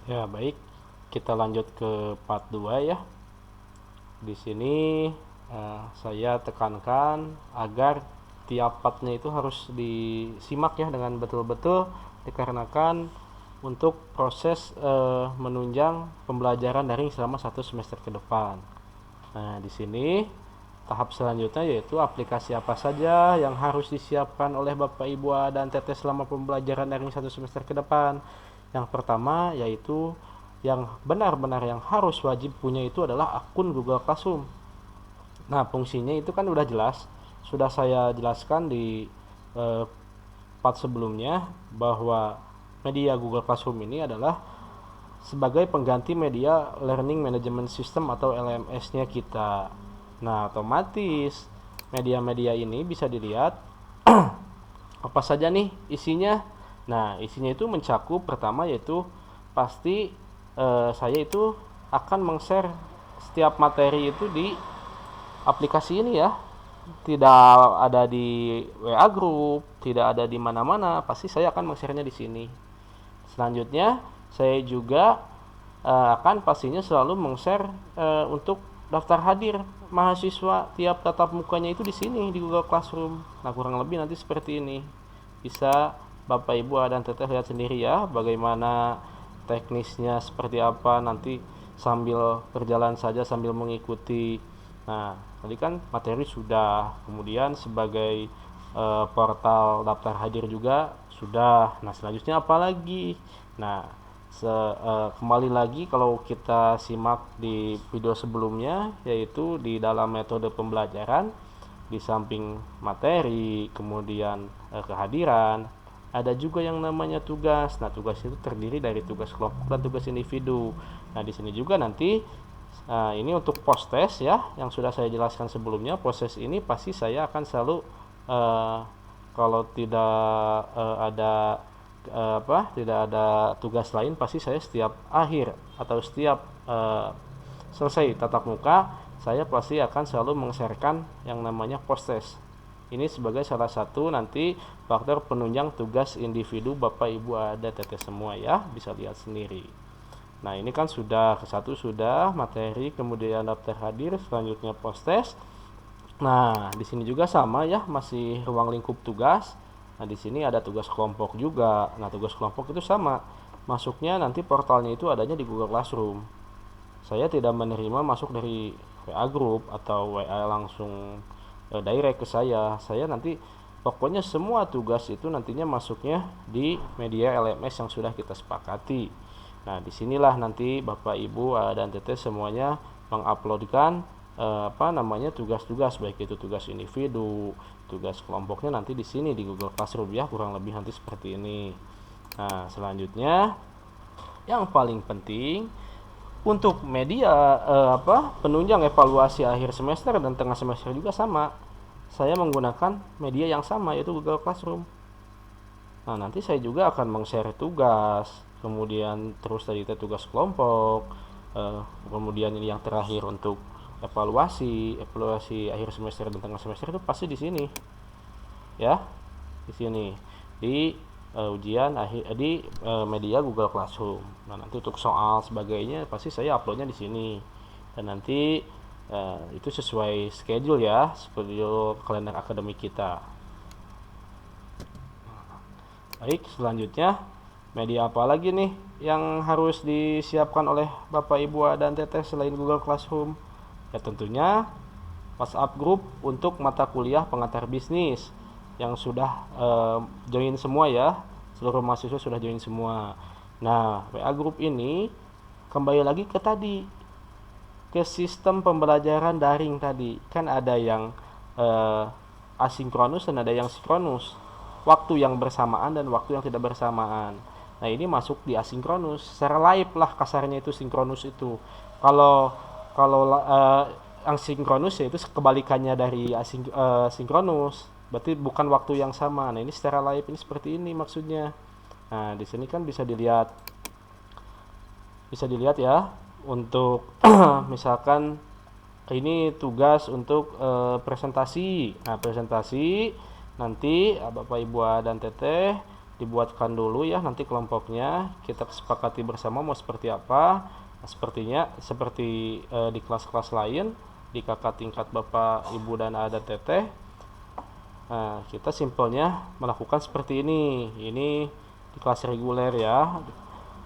Ya, baik. Kita lanjut ke part 2 ya. Di sini saya tekankan agar tiap partnya itu harus disimak ya dengan betul-betul, dikarenakan untuk proses menunjang pembelajaran daring selama 1 semester ke depan. Nah, di sini tahap selanjutnya yaitu aplikasi apa saja yang harus disiapkan oleh Bapak Ibu dan Teteh selama pembelajaran daring 1 semester ke depan. Yang pertama yaitu yang benar-benar yang harus wajib punya itu adalah akun Google Classroom. Nah, fungsinya itu kan udah jelas, sudah saya jelaskan di eh, part sebelumnya bahwa media Google Classroom ini adalah sebagai pengganti media Learning Management System atau LMS-nya kita. Nah, otomatis media-media ini bisa dilihat apa saja nih isinya. Nah, isinya itu mencakup pertama yaitu pasti saya itu akan meng-share setiap materi itu di aplikasi ini ya. Tidak ada di WA group, tidak ada di mana-mana, pasti saya akan meng-share-nya di sini. Selanjutnya, saya juga akan pastinya selalu meng-share untuk daftar hadir mahasiswa tiap tatap mukanya itu di sini di Google Classroom. Nah, kurang lebih nanti seperti ini. Bisa Bapak Ibu dan Teteh lihat sendiri ya bagaimana teknisnya seperti apa nanti sambil berjalan saja sambil mengikuti. Nah, tadi kan materi sudah, kemudian sebagai portal daftar hadir juga sudah. Nah, selanjutnya apa lagi? Nah, kembali lagi kalau kita simak di video sebelumnya, yaitu di dalam metode pembelajaran, di samping materi, kemudian kehadiran, ada juga yang namanya tugas. Nah, tugas itu terdiri dari tugas kelompok dan tugas individu. Nah, di sini juga nanti ini untuk post test ya, yang sudah saya jelaskan sebelumnya. Proses ini pasti saya akan selalu uh, kalau tidak tidak ada tugas lain, pasti saya setiap akhir atau setiap selesai tatap muka, saya pasti akan selalu meng-sharekan yang namanya post test. Ini sebagai salah satu nanti faktor penunjang tugas individu Bapak Ibu ada Teteh semua ya, bisa lihat sendiri. Nah, ini kan sudah ke satu sudah materi, kemudian daftar hadir, selanjutnya post test. Nah, di sini juga sama ya, masih ruang lingkup tugas. Nah, di sini ada tugas kelompok juga. Nah, tugas kelompok itu sama. Masuknya nanti portalnya itu adanya di Google Classroom. Saya tidak menerima masuk dari WA group atau WA langsung direct ke saya. Saya nanti pokoknya semua tugas itu nantinya masuknya di media LMS yang sudah kita sepakati. Nah, disinilah nanti Bapak Ibu dan Teteh semuanya menguploadkan tugas-tugas, baik itu tugas individu, tugas kelompoknya nanti di sini di Google Classroom ya, kurang lebih nanti seperti ini. Nah, selanjutnya yang paling penting untuk media penunjang evaluasi akhir semester dan tengah semester juga sama. Saya menggunakan media yang sama yaitu Google Classroom. Nah, nanti saya juga akan meng-share tugas, kemudian terus tadi tugas kelompok, kemudian ini yang terakhir untuk evaluasi akhir semester dan tengah semester itu pasti di sini. Ya, di sini di ujian akhir di media Google Classroom. Nah, nanti untuk soal sebagainya pasti saya uploadnya di sini. Dan nanti itu sesuai schedule ya, schedule kalender akademik kita. Baik, selanjutnya media apa lagi nih yang harus disiapkan oleh Bapak Ibu dan Teteh selain Google Classroom? Ya, tentunya WhatsApp group untuk mata kuliah pengantar bisnis yang sudah join semua ya. Seluruh mahasiswa sudah join semua. Nah, WA group ini kembali lagi ke tadi, ke sistem pembelajaran daring tadi. Kan ada yang asinkronus dan ada yang sinkronus. Waktu yang bersamaan dan waktu yang tidak bersamaan. Nah, ini masuk di asinkronus. Secara live lah kasarnya itu sinkronus itu. Kalau kalau yang sinkronus yaitu kebalikannya dari sinkronus. Berarti bukan waktu yang sama. Nah, ini secara live ini seperti ini maksudnya. Nah, di sini kan bisa dilihat ya untuk misalkan ini tugas untuk presentasi. Nah, presentasi nanti Bapak Ibu dan Teteh dibuatkan dulu ya nanti kelompoknya, kita sepakati bersama mau seperti apa. Nah, sepertinya seperti di kelas-kelas lain, di kakak tingkat Bapak, Ibu, dan Ada Teteh. Nah, kita simpelnya melakukan seperti ini. Ini di kelas reguler ya.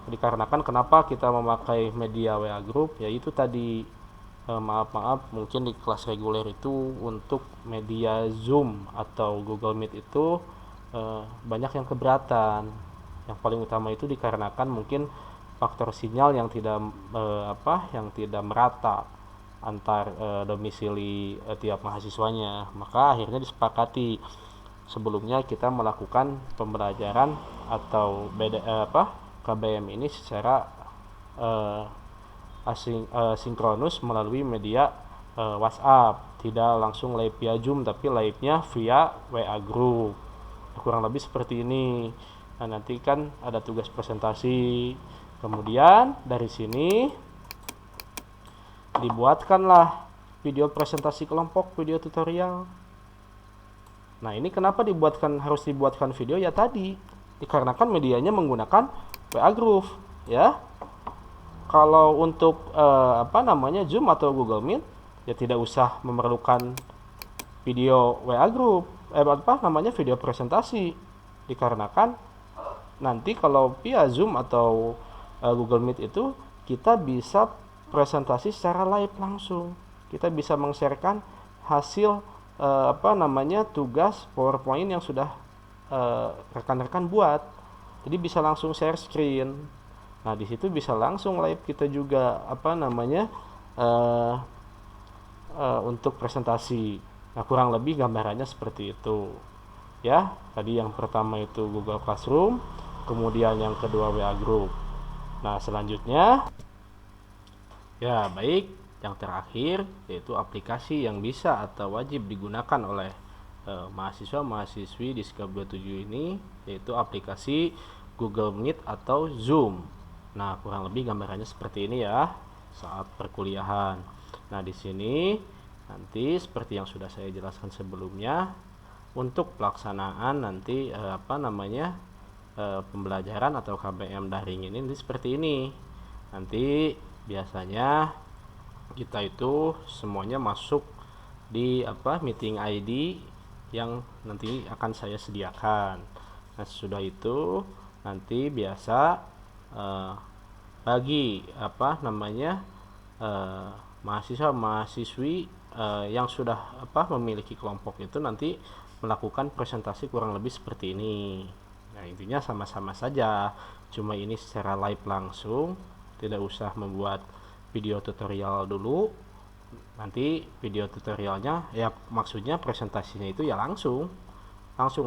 Dikarenakan kenapa kita memakai media WA Group, yaitu tadi maaf mungkin di kelas reguler itu untuk media Zoom atau Google Meet itu banyak yang keberatan. Yang paling utama itu dikarenakan mungkin faktor sinyal yang tidak merata antar domisili tiap mahasiswanya. Maka akhirnya disepakati sebelumnya kita melakukan pembelajaran atau KBM ini secara sinkronus melalui media WhatsApp, tidak langsung live via Zoom tapi live-nya via WA Group. Kurang lebih seperti ini. Nah, nanti kan ada tugas presentasi. Kemudian dari sini dibuatkanlah video presentasi kelompok, video tutorial. Nah, ini kenapa harus dibuatkan video ya tadi, dikarenakan medianya menggunakan WA Group ya. Kalau untuk Zoom atau Google Meet ya tidak usah memerlukan video WA Group, video presentasi, dikarenakan nanti kalau via Zoom atau Google Meet itu kita bisa presentasi secara live langsung. Kita bisa meng-sharekan hasil tugas PowerPoint yang sudah rekan-rekan buat. Jadi bisa langsung share screen. Nah, di situ bisa langsung live kita juga untuk presentasi. Nah, kurang lebih gambarannya seperti itu. Ya, tadi yang pertama itu Google Classroom, kemudian yang kedua WA Group. Nah, selanjutnya ya baik, yang terakhir yaitu aplikasi yang bisa atau wajib digunakan oleh mahasiswa-mahasiswi di SKAP 27 ini, yaitu aplikasi Google Meet atau Zoom. Nah, kurang lebih gambarannya seperti ini ya saat perkuliahan. Nah, di sini nanti seperti yang sudah saya jelaskan sebelumnya, untuk pelaksanaan nanti pembelajaran atau KBM daring ini seperti ini. Nanti biasanya kita itu semuanya masuk di meeting ID yang nanti akan saya sediakan. Nah, sudah itu nanti biasa bagi mahasiswa-mahasiswi yang sudah memiliki kelompok itu nanti melakukan presentasi kurang lebih seperti ini. Nah, intinya sama-sama saja, cuma ini secara live langsung, tidak usah membuat video tutorial dulu. Nanti video tutorialnya ya maksudnya presentasinya itu ya langsung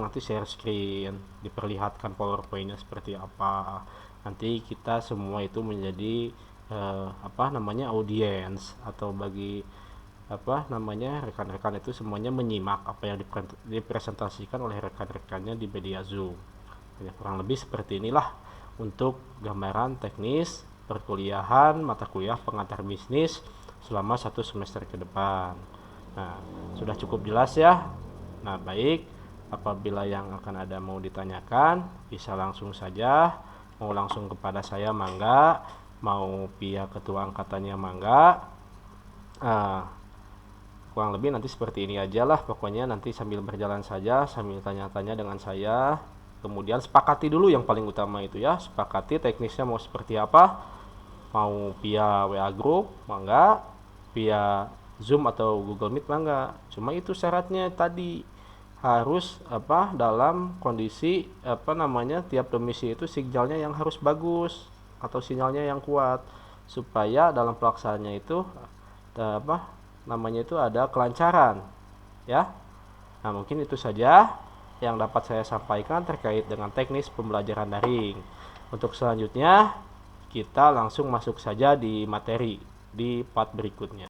nanti share screen, diperlihatkan PowerPoint-nya seperti apa. Nanti kita semua itu menjadi audiens, atau bagi rekan-rekan itu semuanya menyimak apa yang dipresentasikan oleh rekan-rekannya di media Zoom. Ya, kurang lebih seperti inilah untuk gambaran teknis perkuliahan mata kuliah pengantar bisnis selama 1 semester ke depan. Nah, sudah cukup jelas ya. Nah, baik, apabila yang akan ada mau ditanyakan bisa langsung saja, mau langsung kepada saya mangga, mau via ketua angkatannya mangga. Kurang lebih nanti seperti ini aja lah, pokoknya nanti sambil berjalan saja, sambil tanya-tanya dengan saya. Kemudian sepakati dulu yang paling utama itu ya, sepakati teknisnya mau seperti apa, mau via WA Group mangga, via Zoom atau Google Meet mangga. Cuma itu syaratnya tadi, harus dalam kondisi tiap domisili itu sinyalnya yang harus bagus atau sinyalnya yang kuat, supaya dalam pelaksanaannya itu ada kelancaran ya. Nah, mungkin itu saja yang dapat saya sampaikan terkait dengan teknis pembelajaran daring. Untuk selanjutnya kita langsung masuk saja di materi di part berikutnya.